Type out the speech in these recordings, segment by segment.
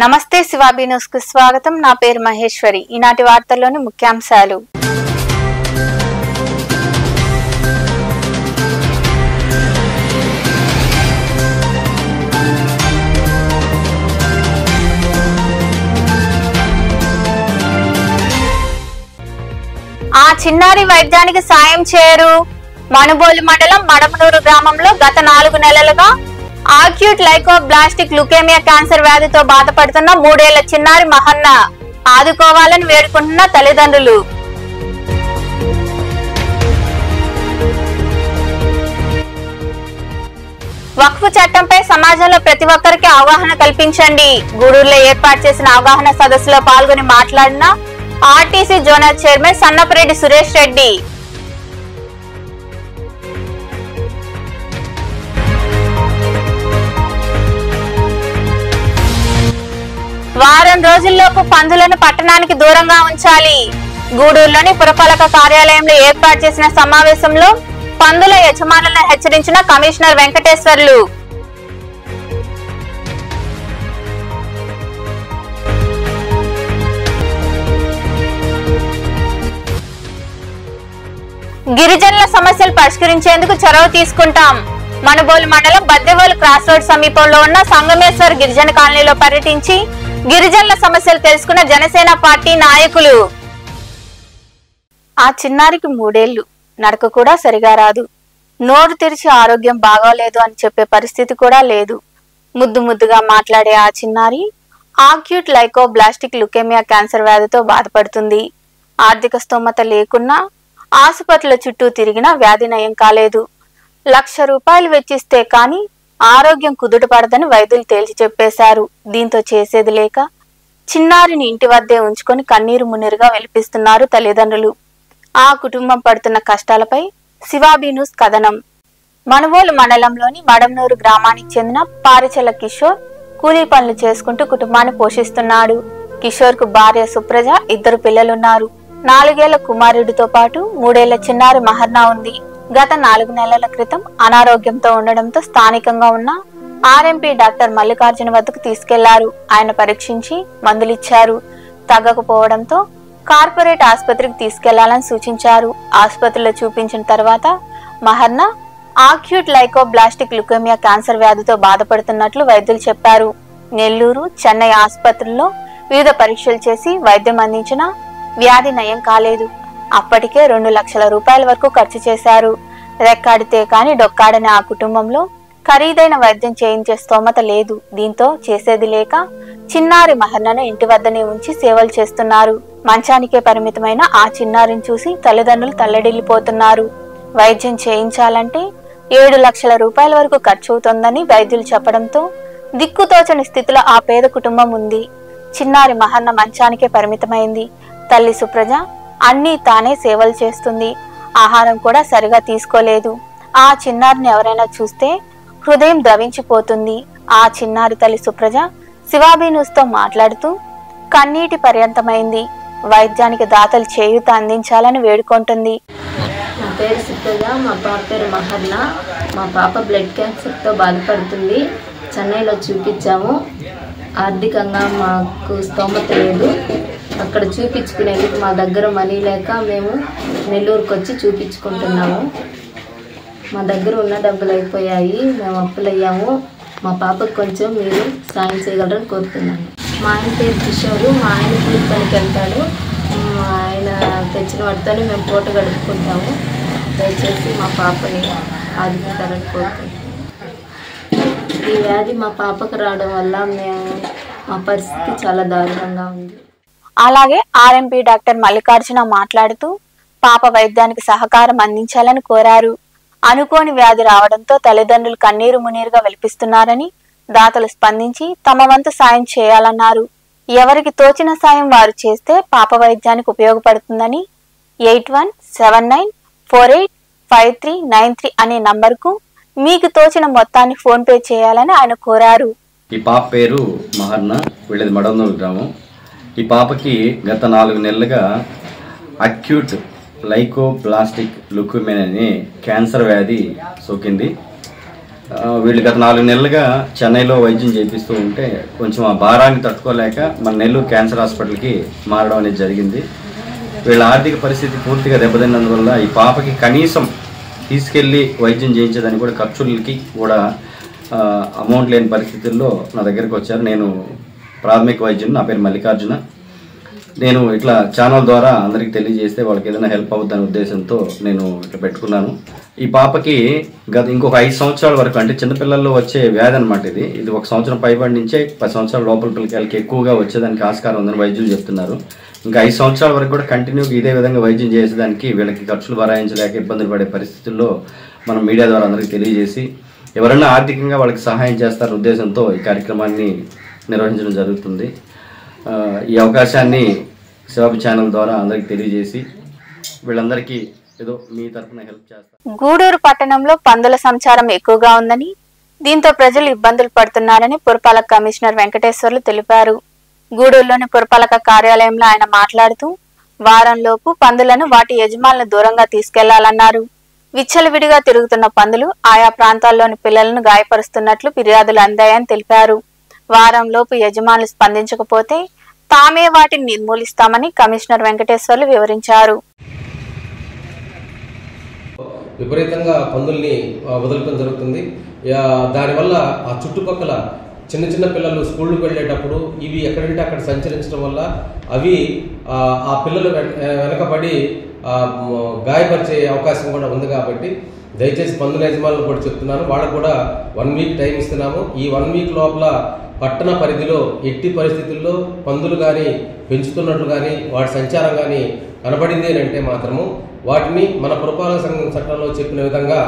నమస్తే శివాబీ న్యూస్ కు స్వాగతం. నా పేరు మహేశ్వరి. ఈనాటి వార్తల్లోని ముఖ్యాంశాలు. ఆ చిన్నారి వైద్యానికి సాయం చేయరు. మనుబోలు మండలం మడమనూరు గ్రామంలో గత 4 నెలలుగా ఆక్యూట్ లైకోబ్లాస్టిక్ లుకేమియా క్యాన్సర్ వ్యాధితో బాధపడుతున్న 3 ఏళ్ల చిన్నారి మహన్న ఆదుకోవాలని వేడుకుంటున్న తల్లిదండ్రులు. వక్ఫ్ చట్టంపై సమాజంలో ప్రతి ఒక్కరికి అవగాహన కల్పించండి. గూడూరులో ఏర్పాటు చేసిన అవగాహన సదస్సులో పాల్గొని మాట్లాడిన RTC zonal chairman Sannapareddy Suresh Reddy. వారం రోజుల్లోపు పందులను పట్టణానికి దూరంగా ఉంచాలి. గూడూరులోని పురపాలక కార్యాలయంలో ఏర్పాటు చేసిన సమావేశంలో పందుల యజమానులను హెచ్చరించిన కమిషనర్ వెంకటేశ్వర్లు. గిరిజనుల సమస్యలు పరిష్కరించేందుకు చొరవ తీసుకుంటాం. మనుబోలు మండలం బద్దెవోలు క్రాస్ రోడ్ సమీపంలో ఉన్న సంగమేశ్వర్ గిరిజన కాలనీలో పర్యటించి గిరిజనుల సమస్యలు తెలుసుకున్న జనసేన పార్టీ నాయకులు. ఆ చిన్నారికి 3 ఏళ్లు, నడక కూడా సరిగా రాదు. నోరు తెరిచి ఆరోగ్యం బాగోలేదు అని చెప్పే పరిస్థితి కూడా లేదు. ముద్దుగా మాట్లాడే ఆ చిన్నారి ఆక్యూట్ లైకోబ్లాస్టిక్ లుకేమియా క్యాన్సర్ వ్యాధితో బాధపడుతుంది. ఆర్థిక స్తోమత లేకున్నా ఆసుపత్రుల చుట్టూ తిరిగినా వ్యాధి నయం కాలేదు. 1,00,000 రూపాయలు వెచ్చిస్తే కానీ ఆరోగ్యం కుదుటపడదని వైద్యులు తేల్చి చెప్పేశారు. దీంతో చేసేది లేక చిన్నారిని ఇంటి వద్దే ఉంచుకొని కన్నీరు మున్నీరుగా వెలిపిస్తున్నారు తల్లిదండ్రులు. ఆ కుటుంబం పడుతున్న కష్టాలపై శివాబీ న్యూస్ కథనం. మనుబోలు మండలంలోని మడమనూరు గ్రామానికి చెందిన పారిచెల కిషోర్ కూలీ పనులు చేసుకుంటూ కుటుంబాన్ని పోషిస్తున్నాడు. కిషోర్ కు భార్య సుప్రజ, 2 పిల్లలున్నారు. 4 ఏళ్ల కుమారుడితో పాటు 3 ఏళ్ల చిన్నారి మహర్నా ఉంది. గత 4 నెలల క్రితం అనారోగ్యంతో ఉండడంతో స్థానికంగా ఉన్న ఆర్ఎంపీ డాక్టర్ మల్లికార్జున వద్దకు తీసుకెళ్లారు. ఆయన పరీక్షించి మందులిచ్చారు. తగ్గకపోవడంతో కార్పొరేట్ ఆసుపత్రికి తీసుకెళ్లాలని సూచించారు. ఆసుపత్రిలో చూపించిన తర్వాత మహర్న ఆక్యూట్ లైకోబ్లాస్టిక్ లుకేమియా క్యాన్సర్ వ్యాధితో బాధపడుతున్నట్లు వైద్యులు చెప్పారు. నెల్లూరు, చెన్నై ఆసుపత్రుల్లో వివిధ పరీక్షలు చేసి వైద్యం అందించినా వ్యాధి నయం కాలేదు. అప్పటికే 2 లక్షల రూపాయల వరకు ఖర్చు చేశారు. రెక్కాడితే కాని డొక్కాడని ఆ కుటుంబంలో ఖరీదైన వైద్యం చేయించే స్తోమత లేదు. దీంతో చేసేది లేక చిన్నారి మహర్నను ఇంటి వద్దనే ఉంచి సేవలు చేస్తున్నారు. మంచానికే పరిమితమైన ఆ చిన్నారిని చూసి తల్లిదండ్రులు తల్లడిల్లిపోతున్నారు. వైద్యం చేయించాలంటే 7 లక్షల రూపాయల వరకు ఖర్చు అవుతోందని వైద్యులు చెప్పడంతో దిక్కుతోచని స్థితిలో ఆ పేద కుటుంబం ఉంది. చిన్నారి మహర్న మంచానికే పరిమితమైంది. తల్లి సుప్రజ అన్నీ తానే సేవలు చేస్తుంది. ఆహారం కూడా సరిగా తీసుకోలేదు. ఆ చిన్నారిని ఎవరైనా చూస్తే హృదయం ద్రవించిపోతుంది. ఆ చిన్నారి తల్లి సుప్రజ శివాబీ న్యూస్ తో మాట్లాడుతూ కన్నీటి పర్యంతమైంది. వైద్యానికి దాతలు చేయూత అందించాలని వేడుకుంటుంది. నా పేరు సుప్రజ, మా పాప పేరు మహర్న. మా పాప బ్లడ్ క్యాన్సర్తో బాధపడుతుంది. చెన్నైలో చూపించాము. ఆర్థికంగా మాకు స్తోమత లేదు. అక్కడ చూపించుకునేందుకు మా దగ్గర మనీ లేక మేము నెల్లూరుకు వచ్చి చూపించుకుంటున్నాము. మా దగ్గర ఉన్న డబ్బులు అయిపోయాయి. మేము అప్పులయ్యాము. మా పాపకు కొంచెం మీరు సాయం చేయగలరని కోరుతున్నాను. మా ఆయన పేరు కిషోరు. మా ఆయన కూలి పనికి వెళ్తాడు. ఆయన తెచ్చిన వాటితోనే మేము పూట గడుపుకుంటాము. దయచేసి మా పాపని ఆదుకుంటారని కోరుకుంటున్నాము. ఈ వ్యాధి మా పాపకు రావడం వల్ల మా పరిస్థితి చాలా దారుణంగా ఉంది. అలాగే ఆర్ఎంపీ డాక్టర్ మల్లికార్జున మాట్లాడుతూ పాప వైద్యానికి సహకారం అందించాలని కోరారు. అనుకోని వ్యాధి రావడంతో తల్లిదండ్రులు కన్నీరు మున్నీరుగా వెలిపిస్తున్నారని, దాతలు స్పందించి తమ వంతు సాయం చేయాలన్నారు. ఎవరికి తోచిన సాయం వారు చేస్తే పాప వైద్యానికి ఉపయోగపడుతుందని 8179485393 అనే నంబర్కు మీకు తోచిన మొత్తాన్ని ఫోన్ పే చేయాలని ఆయన కోరారు. ఈ పాప పేరు మహర్న, వీళ్ళది మడమనూరు గ్రామం. ఈ పాపకి గత 4 నెలలుగా అక్యూట్ లైకోబ్లాస్టిక్ లుకేమియా అనే క్యాన్సర్ వ్యాధి సోకింది. వీళ్ళు గత 4 నెలలుగా చెన్నైలో వైద్యం చేపిస్తూ ఉంటే కొంచెం ఆ భారాన్ని తట్టుకోలేక మన నెల్లూరు క్యాన్సర్ హాస్పిటల్కి మారడం అనేది జరిగింది. వీళ్ళ ఆర్థిక పరిస్థితి పూర్తిగా దెబ్బతిన్నందువల్ల ఈ పాపకి కనీసం తీసుకెళ్ళి వైద్యం చేయించేదానికి కూడా ఖర్చులకి కూడా అమౌంట్ లేని పరిస్థితుల్లో నా దగ్గరికి వచ్చారు. నేను ప్రాథమిక వైద్యుని, నా పేరు మల్లికార్జున. నేను ఇట్లా ఛానల్ ద్వారా అందరికీ తెలియజేస్తే వాళ్ళకి ఏదైనా హెల్ప్ అవుతుందనే ఉద్దేశంతో నేను ఇట్లా పెట్టుకున్నాను. ఈ పాపకి ఇంకొక 5 సంవత్సరాల వరకు, అంటే చిన్నపిల్లల్లో వచ్చే వ్యాధి అనమాట ఇది 1 సంవత్సరం పైబడి నుంచే 10 సంవత్సరాల లోపల పిల్లకాయలకి ఎక్కువగా వచ్చేదానికి ఆస్కారం ఉందని వైద్యులు చెప్తున్నారు. ఇంకా 5 సంవత్సరాల వరకు కూడా కంటిన్యూగా ఇదే విధంగా వైద్యం చేసేదానికి వీళ్ళకి ఖర్చులు భరాయించలేక ఇబ్బందులు పడే పరిస్థితుల్లో మనం మీడియా ద్వారా అందరికీ తెలియజేసి ఎవరైనా ఆర్థికంగా వాళ్ళకి సహాయం చేస్తారనే ఉద్దేశంతో ఈ కార్యక్రమాన్ని నిర్వహించడం జరుగుతుంది. ఈ అవకాశాన్ని శివాబి ఛానల్ ద్వారా అందరికి తెలియజేసి వీళ్ళందరికీ ఏదో మీ తరఫున హెల్ప్ చేస్తారు. గూడూరు పట్టణంలో పందుల సంచారం ఎక్కువగా ఉందని, దీంతో ప్రజలు ఇబ్బందులు పడుతున్నారని పురపాలక కమిషనర్ వెంకటేశ్వర్లు తెలిపారు. గూడూరులోని పురపాలక కార్యాలయంలో ఆయన మాట్లాడుతూ వారంలోపు పందులను వాటి యజమానులను దూరంగా తీసుకెళ్లాలన్నారు. విచ్చలవిడిగా తిరుగుతున్న పందులు ఆయా ప్రాంతాల్లోని పిల్లలను గాయపరుస్తున్నట్లు ఫిర్యాదులు అందాయని తెలిపారు. వారంలోపు యజమానులు స్పందించకపోతే తామే వాటిని నిర్మూలిస్తామని కమిషనర్ వెంకటేశ్వర్లు వివరించారు. విపరీతంగా పందుల్ని వదలటం జరుగుతుంది. దానివల్ల ఆ చుట్టుపక్కల చిన్న చిన్న పిల్లలు స్కూళ్ళకు వెళ్ళేటప్పుడు ఇవి ఎక్కడంటే అక్కడ సంచరించడం వల్ల అవి ఆ పిల్లలు వెనకబడి గాయపరిచే అవకాశం కూడా ఉంది. కాబట్టి దయచేసి పందుల యజమానులు కూడా చెప్తున్నాను, వాళ్ళకు కూడా 1 వీక్ టైం ఇస్తున్నాము. ఈ 1 వీక్ లోపల పట్టణ పరిధిలో ఎట్టి పరిస్థితుల్లో పందులు కానీ పెంచుతున్నట్లు కానీ వాటి సంచారం కానీ కనబడింది అంటే మాత్రము వాటిని మన పురపాలక సంఘం చట్టంలో చెప్పిన విధంగా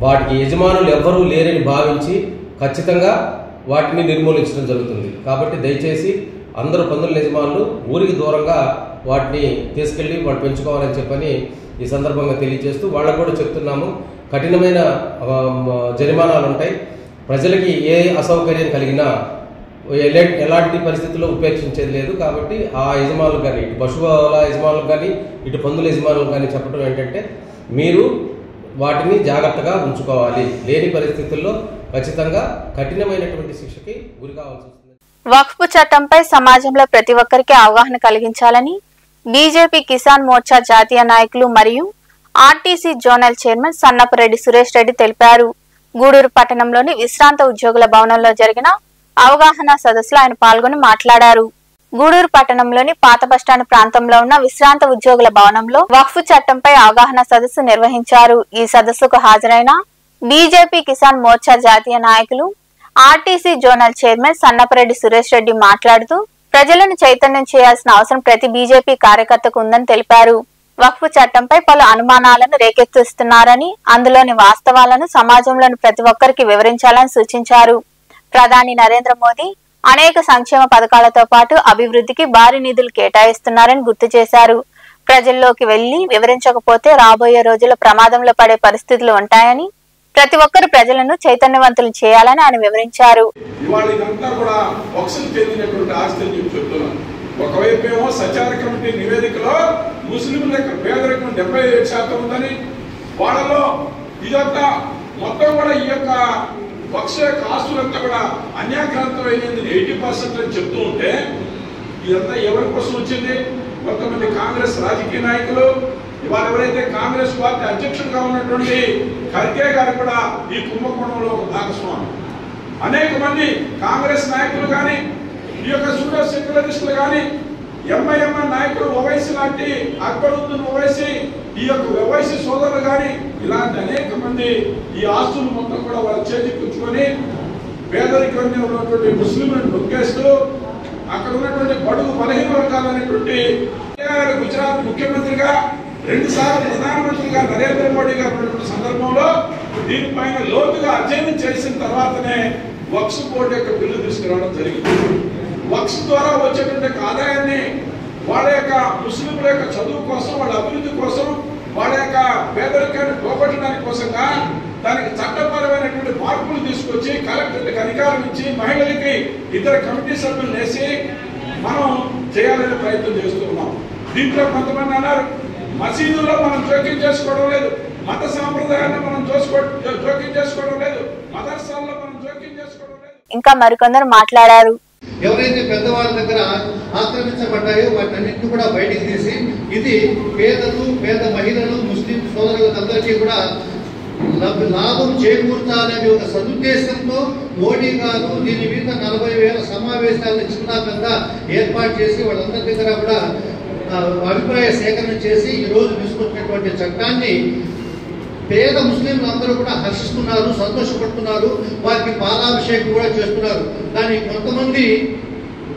వాటికి యజమానులు ఎవ్వరూ లేరని భావించి ఖచ్చితంగా వాటిని నిర్మూలించడం జరుగుతుంది. కాబట్టి దయచేసి అందరూ పందుల యజమానులు ఊరికి దూరంగా వాటిని తీసుకెళ్ళి వాటి పెంచుకోవాలని చెప్పని ఈ సందర్భంగా తెలియజేస్తూ వాళ్ళకు కూడా చెప్తున్నాము, కఠినమైన జరిమానాలు ఉంటాయి. ప్రజలకి ఏ అసౌకర్యం కలిగినా ఎలాంటి పరిస్థితుల్లో ఉపేక్షించేది లేదు. కాబట్టి ఆ యజమానులు కానీ, ఇటు పశువుల యజమానులకు కానీ ఇటు పందుల యజమానులకు కానీ చెప్పడం ఏంటంటే మీరు వాటిని జాగ్రత్తగా ఉంచుకోవాలి, లేని పరిస్థితుల్లో ఖచ్చితంగా కఠినమైనటువంటి శిక్షకి గురి కావాల్సి వస్తుంది. వక్ఫ్ చట్టంపై సమాజంలో ప్రతి ఒక్కరికి అవగాహన కలిగించాలని బీజేపీ కిసాన్ మోర్చా జాతీయ నాయకులు మరియు RTC zonal chairman Sannapareddy Suresh Reddy తెలిపారు. గూడూరు పట్టణంలోని విశ్రాంత ఉద్యోగుల భవనంలో జరిగిన అవగాహన సదస్సులో ఆయన పాల్గొని మాట్లాడారు. గూడూరు పట్టణంలోని పాత బస్టాండ్ ప్రాంతంలో ఉన్న విశ్రాంత ఉద్యోగుల భవనంలో వక్ఫ్ చట్టంపై అవగాహన సదస్సు నిర్వహించారు. ఈ సదస్సుకు హాజరైన బీజేపీ కిసాన్ మోర్చా జాతీయ నాయకులు RTC zonal chairman Sannapareddy Suresh Reddy మాట్లాడుతూ ప్రజలను చైతన్యం చేయాల్సిన అవసరం ప్రతి బీజేపీ కార్యకర్తకు ఉందని తెలిపారు. వక్ఫ్ చట్టంపై పలు అనుమానాలను రేకెత్తిస్తున్నారని, అందులోని వాస్తవాలను సమాజంలోని ప్రతి ఒక్కరికి వివరించాలని సూచించారు. ప్రధాని నరేంద్ర మోదీ అనేక సంక్షేమ పథకాలతో పాటు అభివృద్ధికి భారీ నిధులు కేటాయిస్తున్నారని గుర్తు చేశారు. ప్రజల్లోకి వెళ్లి వివరించకపోతే రాబోయే రోజుల్లో ప్రమాదంలో పడే పరిస్థితులు ఉంటాయని, ప్రతి ఒక్కరు ప్రజలను చైతన్యవంతులు చేయాలని ఆయన వివరించారు. ఒకవైపు ఏమో సచార కమిటీ నివేదికలో ముస్లింల యొక్క పేదరికం 75% ఉందని, వాళ్ళలో ఇదంతా మొత్తం కూడా ఈ యొక్క వక్ఫ్ యొక్క ఆస్తులంతా కూడా అన్యాక్రాంతం అయ్యింది 80% అని చెప్తూ ఉంటే ఇదంతా ఎవరి కోసం వచ్చింది? కొంతమంది కాంగ్రెస్ రాజకీయ నాయకులు, ఇవాళ ఎవరైతే కాంగ్రెస్ పార్టీ అధ్యక్షుడిగా ఉన్నటువంటి ఖర్గే గారు కూడా ఈ కుంభకోణంలో ఒక భాగస్వామి. అనేక మంది కాంగ్రెస్ నాయకులు కానీ, ఈ యొక్క సూడో సెక్యులరిస్టులు కానీ, ఎంఐఎంఎన్ నాయకులు ఓవైసీ లాంటి అక్బరుద్దీన్ ఓవైసీ, ఈ యొక్క ఓవైసీ సోదరులు కానీ ఇలాంటి అనేక మంది ఈ ఆస్తులు మొత్తం కూడా వాళ్ళ చేజిక్కించుకొని పేదరికంగా ఉన్నటువంటి ముస్లింలను నొక్కేస్తూ అక్కడ ఉన్నటువంటి బడుగు బలహీన వర్గాలైనటువంటి గుజరాత్ ముఖ్యమంత్రిగా 2 సార్లు ప్రధానమంత్రిగా నరేంద్ర మోడీ గారు ఉన్నటువంటి సందర్భంలో దీనిపైన లోతుగా అధ్యయనం చేసిన తర్వాతనే వక్ఫ్ బోర్డు యొక్క బిల్లు తీసుకురావడం జరిగింది. వక్ఫ్ ద్వారా వచ్చేటువంటి ఆదాయాన్ని వాళ్ళ యొక్క ముస్లింల యొక్క చదువు కోసం, వాళ్ళ అభివృద్ధి కోసం, వాళ్ళ యొక్క పేదరికాన్ని పోగొట్టడానికి కోసంగా దానికి చట్టపరమైనటువంటి మార్పులు తీసుకొచ్చి కలెక్టర్లకు అధికారం ఇచ్చి మహిళలకి ఇతర కమిటీ సభ్యులు వేసి మనం చేయాలనే ప్రయత్నం చేస్తున్నాం. దీంట్లో కొంతమంది అన్నారు మసీదుల్లో మనం జోక్యం చేసుకోవడం లేదు, మత సాంప్రదాయాన్ని మనం జోక్యం చేసుకోవడం లేదు, మదర్సాల్లో మనం జోక్యం చేసుకోవడం లేదు. ఇంకా మరికొందరు మాట్లాడారు. ఎవరైతే పెద్దవాళ్ళ దగ్గర ఆక్రమించబడ్డాయో వాటన్నింటినీ కూడా బయటికి తీసి ఇది పేద మహిళలు ముస్లిం సోదరులందరికీ కూడా లాభం చేకూర్చాలనే ఒక సదుద్దేశంతో మోడీ గారు దీని మీద 40,000 సమావేశాలను చిన్న పెద్ద ఏర్పాటు చేసి వాళ్ళందరి దగ్గర కూడా అభిప్రాయ సేకరణ చేసి ఈరోజు తీసుకొచ్చినటువంటి చట్టాన్ని పేద ముస్లింలు అందరూ కూడా హర్షిస్తున్నారు, సంతోషపడుతున్నారు, వారికి పాలాభిషేకం కూడా చేస్తున్నారు. కానీ కొంతమంది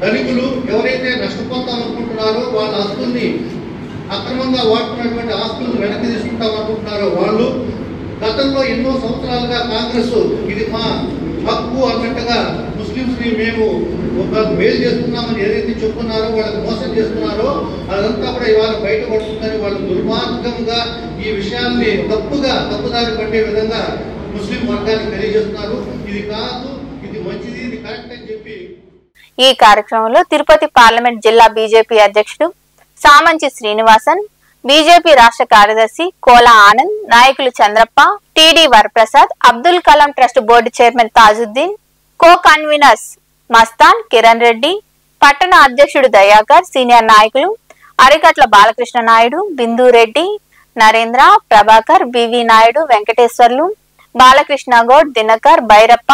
ధనికులు ఎవరైతే నష్టపోతాం అనుకుంటున్నారో వాళ్ళ ఆస్తుల్ని అక్రమంగా వాడుతున్నటువంటి ఆస్తులను వెనక్కి తీసుకుంటాం అనుకుంటున్నారో వాళ్ళు గతంలో ఎన్నో సంవత్సరాలుగా కాంగ్రెస్ ఇది మా హక్కు అన్నట్టుగా ముస్లింస్ ని మేము మేలు చేస్తున్నామని ఏదైతే చెప్తున్నారో వాళ్ళకి మోసం చేస్తున్నారో అదంతా కూడా ఇవాళ బయటపడుతుందని వాళ్ళు దుర్మార్గంగా ఈ విషయాన్ని తప్పుదారి పట్టే విధంగా ముస్లిం వర్గానికి తెలియజేస్తున్నారు. ఇది కాదు, ఇది మంచిది, ఇది కరెక్ట్ అని చెప్పి. ఈ కార్యక్రమంలో తిరుపతి పార్లమెంట్ జిల్లా బీజేపీ అధ్యక్షుడు సామంచి శ్రీనివాసన్, బీజేపీ రాష్ట్ర కార్యదర్శి కోల ఆనంద్, నాయకులు Chandrappa, TD Varaprasad, Abdul Kalam trust board chairman Tajuddin, co conveners Mastan, Kiran Reddy, పట్టణ అధ్యక్షుడు దయాకర్, సీనియర్ నాయకులు అరికట్ల బాలకృష్ణ నాయుడు, బిందు రెడ్డి, నరేంద్ర, ప్రభాకర్, బివి నాయుడు, వెంకటేశ్వర్లు, బాలకృష్ణ గౌడ్, దినకర్, భైరప్ప,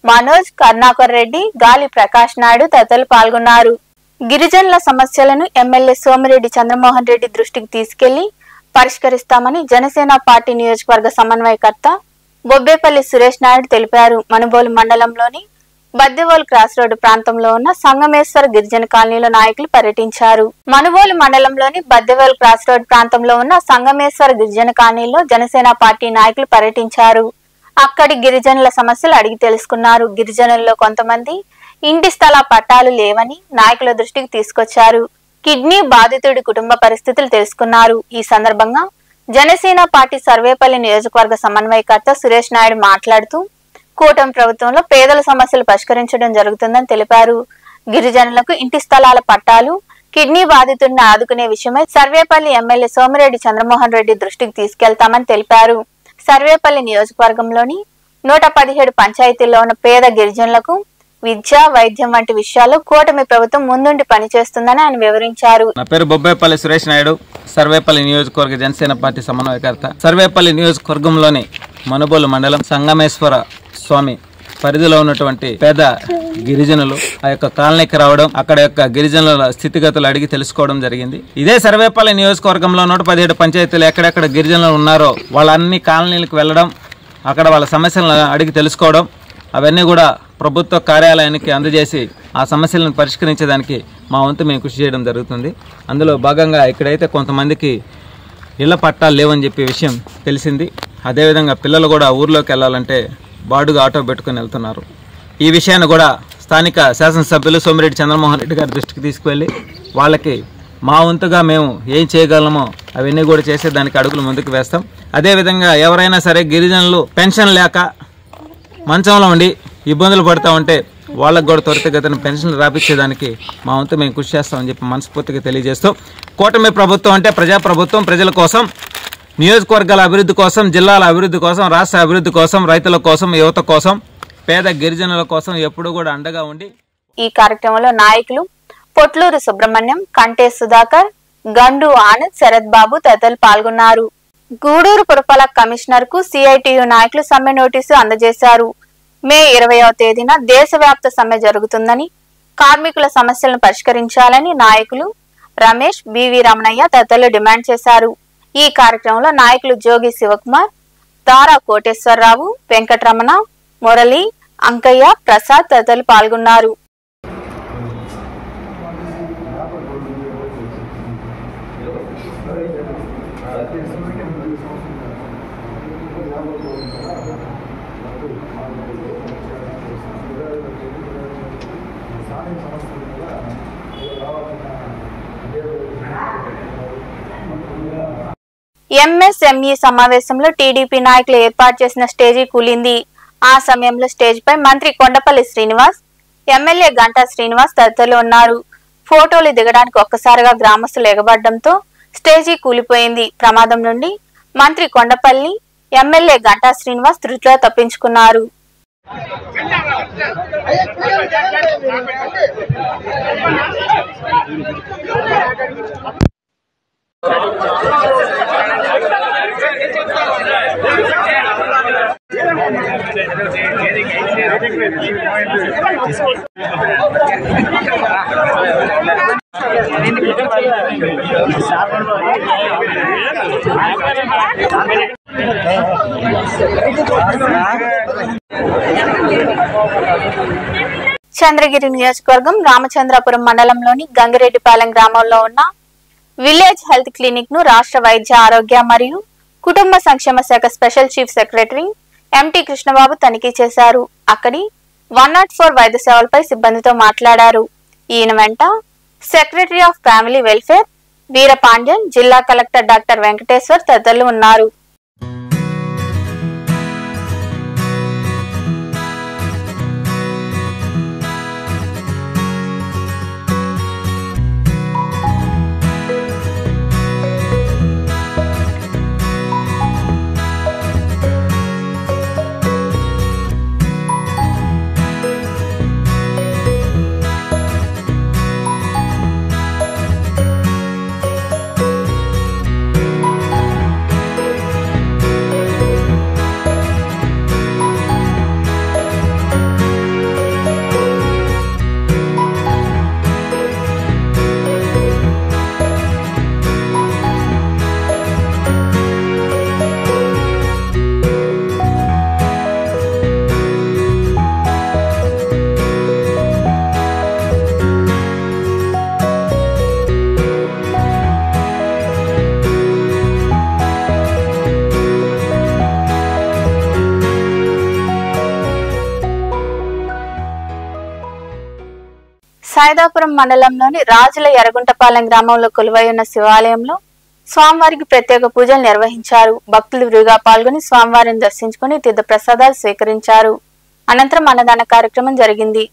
మనోజ్, కరుణాకర్ రెడ్డి, గాలి ప్రకాష్ నాయుడు తదితరులు పాల్గొన్నారు. గిరిజనుల సమస్యలను ఎమ్మెల్యే సోమిరెడ్డి చంద్రమోహన్ రెడ్డి దృష్టికి తీసుకెళ్లి పరిష్కరిస్తామని జనసేన పార్టీ నియోజకవర్గ సమన్వయకర్త బొబ్బేపల్లి సురేష్ నాయుడు తెలిపారు. మనుబోలు మండలంలోని బద్దెవోలు క్రాస్ రోడ్డు ప్రాంతంలో ఉన్న సంగమేశ్వర గిరిజన కాలనీలో నాయకులు పర్యటించారు. మనుబోలు మండలంలోని బద్దెవోలు క్రాస్ రోడ్డు ప్రాంతంలో ఉన్న సంగమేశ్వర గిరిజన కాలనీలో జనసేన పార్టీ నాయకులు పర్యటించారు. అక్కడి గిరిజనుల సమస్యలు అడిగి తెలుసుకున్నారు. గిరిజనుల్లో కొంతమంది ఇంటి స్థల పట్టాలు లేవని నాయకుల దృష్టికి తీసుకొచ్చారు. కిడ్నీ బాధితుడి కుటుంబ పరిస్థితులు తెలుసుకున్నారు. ఈ సందర్భంగా జనసేన పార్టీ సర్వేపల్లి నియోజకవర్గ సమన్వయకర్త సురేష్ నాయుడు మాట్లాడుతూ కూటమి ప్రభుత్వంలో పేదల సమస్యలు పరిష్కరించడం జరుగుతుందని తెలిపారు. గిరిజనులకు ఇంటి స్థలాల పట్టాలు, కిడ్నీ బాధితుడిని ఆదుకునే విషయమై సర్వేపల్లి ఎమ్మెల్యే సోమిరెడ్డి చంద్రమోహన్ రెడ్డి దృష్టికి తీసుకెళ్తామని తెలిపారు. సర్వేపల్లి నియోజకవర్గంలోని 117 పంచాయతీల్లో ఉన్న పేద గిరిజనులకు విద్య, వైద్యం వంటి విషయాల్లో కూటమి ప్రభుత్వం ముందుండి పనిచేస్తుందని ఆయన వివరించారు. నా పేరు బొబ్బేపల్లి సురేష్ నాయుడు, సర్వేపల్లి నియోజకవర్గ జనసేన పార్టీ సమన్వయకర్త. సర్వేపల్లి నియోజకవర్గంలోని మనుబోలు మండలం సంగమేశ్వర స్వామి పరిధిలో ఉన్నటువంటి పేద గిరిజనులు ఆ యొక్క కాలనీకి రావడం, అక్కడ యొక్క గిరిజనుల స్థితిగతులు అడిగి తెలుసుకోవడం జరిగింది. ఇదే సర్వేపల్లి నియోజకవర్గంలో 117 పంచాయతీలు ఎక్కడెక్కడ గిరిజనులు ఉన్నారో వాళ్ళ అన్ని కాలనీలకు వెళ్ళడం, అక్కడ వాళ్ళ సమస్యలను అడిగి తెలుసుకోవడం, అవన్నీ కూడా ప్రభుత్వ కార్యాలయానికి అందజేసి ఆ సమస్యలను పరిష్కరించేదానికి మా వంతు మేము కృషి చేయడం జరుగుతుంది. అందులో భాగంగా ఇక్కడైతే కొంతమందికి ఇళ్ల పట్టాలు లేవని చెప్పే విషయం తెలిసింది. అదేవిధంగా పిల్లలు కూడా ఊర్లోకి వెళ్ళాలంటే బాడుగా ఆటో పెట్టుకుని వెళ్తున్నారు. ఈ విషయాన్ని కూడా స్థానిక శాసనసభ్యులు సోమిరెడ్డి చంద్రమోహన్ రెడ్డి గారి దృష్టికి తీసుకువెళ్ళి వాళ్ళకి మా వంతుగా మేము ఏం చేయగలమో అవన్నీ కూడా చేసేదానికి అడుగులు ముందుకు వేస్తాం. అదేవిధంగా ఎవరైనా సరే గిరిజనులు పెన్షన్ లేక మంచంలో ఉండి ఇబ్బందులు పడుతూ ఉంటే వాళ్ళకు కూడా త్వరితగతిన పెన్షన్ రాపించేదానికి మా వంతు మేము కృషి చేస్తామని చెప్పి మనస్ఫూర్తిగా తెలియజేస్తూ, కూటమి ప్రభుత్వం అంటే ప్రజాప్రభుత్వం, ప్రజల కోసం, నియోజకవర్గాల అభివృద్ధి కోసం, జిల్లాల అభివృద్ధి కోసం, రాష్ట్ర అభివృద్ధి కోసం, రైతుల కోసం, యువత కోసం, పేద గిరిజనుల కోసం ఎప్పుడూ కూడా అండగా ఉండి. ఈ కార్యక్రమంలో నాయకులు పొట్లూరు సుబ్రహ్మణ్యం, కంటే సుధాకర్, గండు ఆనంద్, శరత్ బాబు తదితరులు పాల్గొన్నారు. గూడూరు పురపాలక కమిషనర్ కు సిఐటియు నాయకులు సమ్మె నోటీసు అందజేశారు. మే 20వ తేదీన దేశవ్యాప్త సమ్మె జరుగుతుందని, కార్మికుల సమస్యలను పరిష్కరించాలని నాయకులు రమేష్, బివి రమణయ్య తదితరులు డిమాండ్ చేశారు. ఈ కార్యక్రమంలో నాయకులు జోగి శివకుమార్, తారా కోటేశ్వరరావు, వెంకటరమణ, మురళి, అంకయ్య, ప్రసాద్ తదితరులు పాల్గొన్నారు. ఎంఎస్ఎంఈ సమావేశంలో టీడీపీ నాయకులు ఏర్పాటు చేసిన స్టేజీ కూలింది. ఆ సమయంలో స్టేజ్ పై మంత్రి కొండపల్లి శ్రీనివాస్, ఎమ్మెల్యే గంటా శ్రీనివాస్ తదితరులు ఉన్నారు. ఫోటోలు దిగడానికి ఒక్కసారిగా గ్రామస్తులు ఎగబడడంతో స్టేజీ కూలిపోయింది. ప్రమాదం నుండి మంత్రి కొండపల్లి, ఎమ్మెల్యే గంటా శ్రీనివాస్ త్రుటిలో తప్పించుకున్నారు. చంద్రగిరి నియోజకవర్గం రామచంద్రపురం మండలంలోని గంగిరెడ్డిపాలెం గ్రామంలో ఉన్న విలేజ్ హెల్త్ క్లినిక్ ను రాష్ట్ర వైద్య ఆరోగ్య మరియు కుటుంబ సంక్షేమ శాఖ special chief secretary empty Krishnababu తనిఖీ చేశారు. అక్కడి 104 వైద్య సేవలపై సిబ్బందితో మాట్లాడారు. ఈయన వెంట secretary of family welfare Veerapandian, జిల్లా కలెక్టర్ డాక్టర్ వెంకటేశ్వర్ తదితరులు ఉన్నారు. సాయిదాపురం మండలంలోని రాజుల ఎర్రగుంటపాలెం గ్రామంలో కొలువై ఉన్న శివాలయంలో స్వామివారికి ప్రత్యేక పూజలు నిర్వహించారు. భక్తులు విరిగా పాల్గొని స్వామివారిని దర్శించుకుని తీర్థ ప్రసాదాలు స్వీకరించారు. అనంతరం అన్నదాన కార్యక్రమం జరిగింది.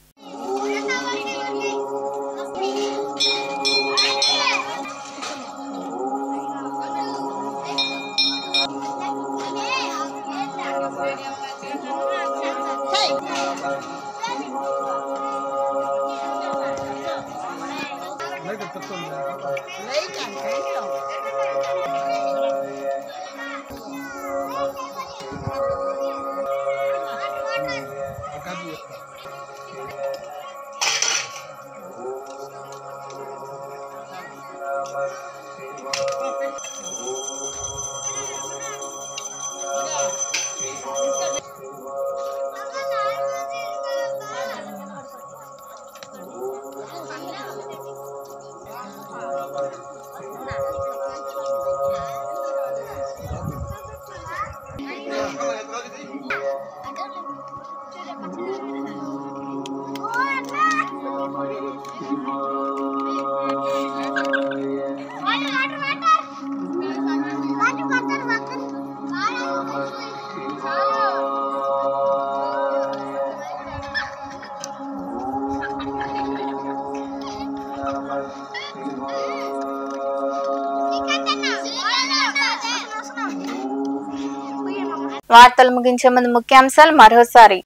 వార్తలు ముగించే ముందు ముఖ్యాంశాలు మరోసారి.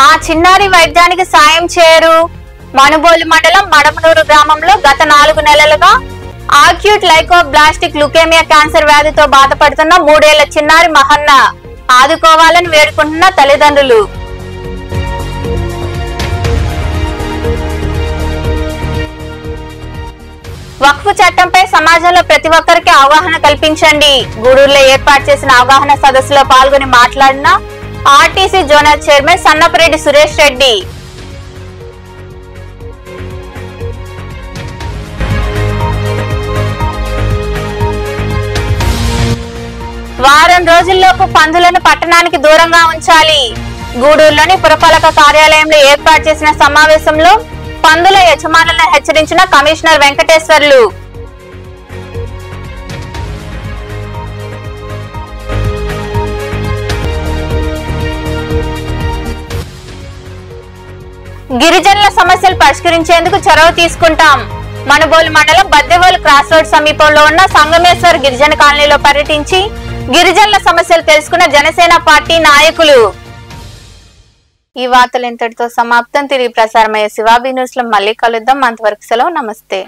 ఆ చిన్నారి వైద్యానికి సాయం చేయరు. మనుబోలు మండలం మడమనూరు గ్రామంలో గత 4 నెలలుగా ఆక్యూట్ లైకోబ్లాస్టిక్ లుకేమియా క్యాన్సర్ వ్యాధితో బాధపడుతున్న 3 ఏళ్ల చిన్నారి మహన్న ఆదుకోవాలని వేడుకుంటున్న తల్లిదండ్రులు. వక్ఫ్ చట్టంపై సమాజంలో ప్రతి ఒక్కరికి అవగాహన కల్పించండి. గూడూరులో ఏర్పాటు చేసిన అవగాహన సదస్సులో పాల్గొని మాట్లాడిన RTC zonal chairman Sannapareddy Suresh Reddy. వారం రోజుల్లోపు పందులను పట్టణానికి దూరంగా ఉంచాలి. గూడూరులోని పురపాలక కార్యాలయంలో ఏర్పాటు చేసిన సమావేశంలో పందుల యజమానులను హెచ్చరించిన కమిషనర్ వెంకటేశ్వర్లు. గిరిజనుల సమస్యలు పరిష్కరించేందుకు చొరవ తీసుకుంటాం. మనుబోలు మండలం బద్దెవోలు క్రాస్ రోడ్ సమీపంలో ఉన్న సంగమేశ్వర్ గిరిజన కాలనీలో పర్యటించి గిరిజనుల సమస్యలు తెలుసుకున్న జనసేన పార్టీ నాయకులు. ఈ వార్తలు ఇంతటితో సమాప్తం. తిరిగి ప్రసారమయ్యే శివాబీ న్యూస్ లో మళ్ళీ కలుద్దాం. అంతవరకు సెలవు. నమస్తే.